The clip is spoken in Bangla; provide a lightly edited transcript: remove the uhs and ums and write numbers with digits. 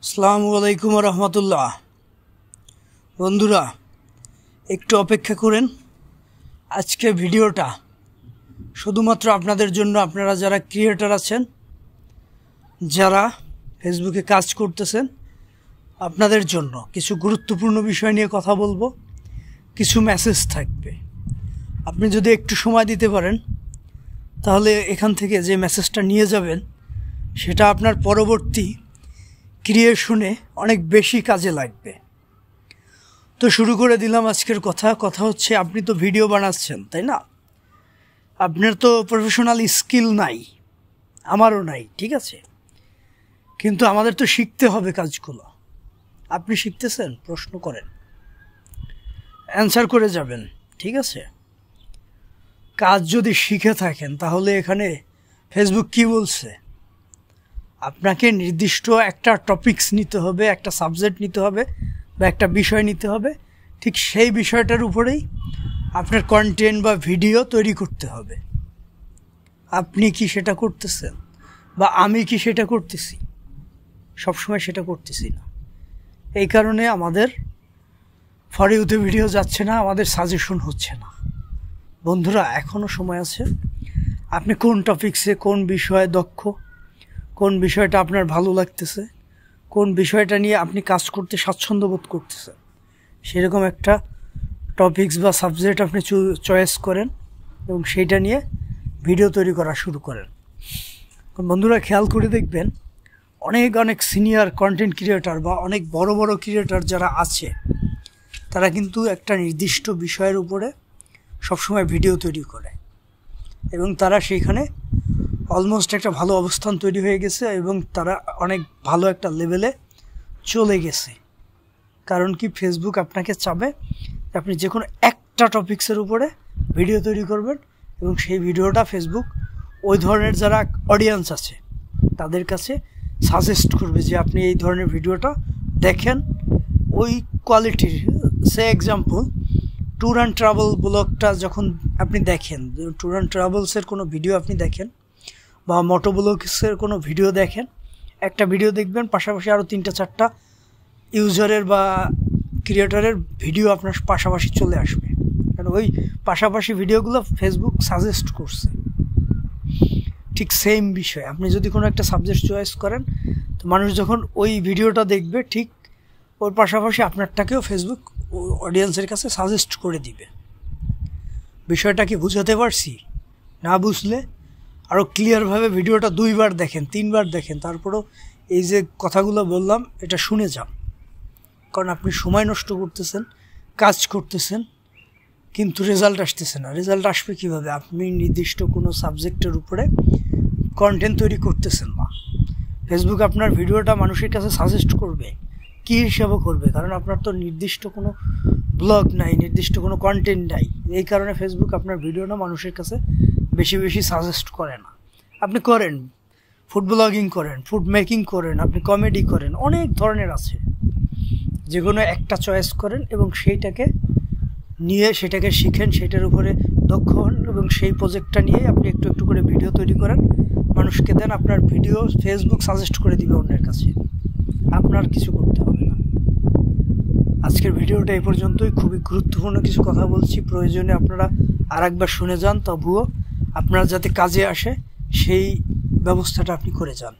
আসসালামু আলাইকুম রহমতুল্লাহ। বন্ধুরা, একটু অপেক্ষা করেন। আজকে ভিডিওটা শুধুমাত্র আপনাদের জন্য, আপনারা যারা ক্রিয়েটর আছেন, যারা ফেসবুকে কাজ করতেছেন, আপনাদের জন্য কিছু গুরুত্বপূর্ণ বিষয় নিয়ে কথা বলবো। কিছু মেসেজ থাকবে, আপনি যদি একটু সময় দিতে পারেন তাহলে এখান থেকে যে মেসেজটা নিয়ে যাবেন সেটা আপনার পরবর্তী ক্রিয়েশনে অনেক বেশি কাজে লাগবে। তো শুরু করে দিলাম আজকের কথা হচ্ছে, আপনি তো ভিডিও বানাচ্ছেন, তাই না? আপনার তো প্রফেশনাল স্কিল নাই, আমারও নাই, ঠিক আছে, কিন্তু আমাদের তো শিখতে হবে কাজগুলো। আপনি শিখতেছেন? প্রশ্ন করেন, অ্যান্সার করে যাবেন, ঠিক আছে? কাজ যদি শিখে থাকেন তাহলে এখানে ফেসবুক কি বলছে, আপনাকে নির্দিষ্ট একটা টপিকস নিতে হবে, একটা সাবজেক্ট নিতে হবে বা একটা বিষয় নিতে হবে। ঠিক সেই বিষয়টার উপরেই আপনার কন্টেন্ট বা ভিডিও তৈরি করতে হবে। আপনি কি সেটা করতেছেন? বা আমি কি সেটা করতেছি? সবসময় সেটা করতেছি না। এই কারণে আমাদের ফর ইউতে ভিডিও যাচ্ছে না, আমাদের সাজেশন হচ্ছে না। বন্ধুরা, এখনও সময় আছে। আপনি কোন টপিকসে, কোন বিষয়ে দক্ষ, কোন বিষয়টা আপনার ভালো লাগতেছে, কোন বিষয়টা নিয়ে আপনি কাজ করতে স্বাচ্ছন্দ্য বোধ করতেছেন, সেরকম একটা টপিকস বা সাবজেক্ট আপনি চয়েস করেন এবং সেইটা নিয়ে ভিডিও তৈরি করা শুরু করেন। বন্ধুরা, খেয়াল করে দেখবেন, অনেক সিনিয়র কন্টেন্ট ক্রিয়েটর বা অনেক বড় ক্রিয়েটর যারা আছে, তারা কিন্তু একটা নির্দিষ্ট বিষয়ের উপরে সবসময় ভিডিও তৈরি করে এবং তারা সেইখানে অলমোস্ট একটা ভালো অবস্থান তৈরি হয়ে গেছে এবং তারা অনেক ভালো একটা লেভেলে চলে গেছে। কারণ কি, ফেসবুক আপনাকে চাবে আপনি যে কোনো একটা টপিক্সের উপরে ভিডিও তৈরি করবেন এবং সেই ভিডিওটা ফেসবুক ওই ধরনের যারা অডিয়েন্স আছে তাদের কাছে সাজেস্ট করবে যে আপনি এই ধরনের ভিডিওটা দেখেন। ওই কোয়ালিটির, সে এক্সাম্পল, ট্যুর অ্যান্ড ট্রাভেল ব্লগটা যখন আপনি দেখেন, ট্যুর অ্যান্ড ট্রাভেলসের কোনো ভিডিও আপনি দেখেন বা মোটো ব্লগসের কোনো ভিডিও দেখেন, একটা ভিডিও দেখবেন, পাশাপাশি আরও 3-4টা ইউজারের বা ক্রিয়েটরের ভিডিও আপনার পাশাপাশি চলে আসবে, কারণ ওই পাশাপাশি ভিডিওগুলো ফেসবুক সাজেস্ট করছে। ঠিক সেম বিষয়, আপনি যদি কোনো একটা সাবজেক্ট চয়েস করেন, তো মানুষ যখন ওই ভিডিওটা দেখবে, ঠিক ওর পাশাপাশি আপনারটাকেও ফেসবুক অডিয়েন্সের কাছে সাজেস্ট করে দিবে। বিষয়টা কি বুঝাতে পারছি? না বুঝলে আরও ক্লিয়ারভাবে ভিডিওটা 2বার দেখেন, 3বার দেখেন, তারপরও এই যে কথাগুলো বললাম এটা শুনে যান। কারণ আপনি সময় নষ্ট করতেছেন, কাজ করতেছেন, কিন্তু রেজাল্ট আসতেছে না। রেজাল্ট আসবে কীভাবে? আপনি নির্দিষ্ট কোনো সাবজেক্টের উপরে কন্টেন্ট তৈরি করতেছেন না। ফেসবুক আপনার ভিডিওটা মানুষের কাছে সাজেস্ট করবে কী হিসাবে করবে? কারণ আপনার তো নির্দিষ্ট কোনো ব্লগ নাই, নির্দিষ্ট কোনো কন্টেন্ট নাই। এই কারণে ফেসবুক আপনার ভিডিওটা মানুষের কাছে বেশি সাজেস্ট করে না। আপনি করেন, ফুড ব্লগিং করেন, ফুড মেকিং করেন, আপনি কমেডি করেন, অনেক ধরনের আছে। যে কোনো একটা চয়েস করেন এবং সেইটাকে নিয়ে সেটাকে শিখেন, সেটার উপরে দক্ষ হন এবং সেই প্রজেক্টটা নিয়ে আপনি একটু করে ভিডিও তৈরি করেন, মানুষকে দেন। আপনার ভিডিও ফেসবুক সাজেস্ট করে দিবে অন্যের কাছে, আপনার কিছু করতে হবে না। আজকের ভিডিওটা এই পর্যন্তই। খুবই গুরুত্বপূর্ণ কিছু কথা বলছি, প্রয়োজনে আপনারা আরেকবার শুনে যান, তবুও আপনারা যাতে কাজে আসে সেই ব্যবস্থাটা আপনি করে যান।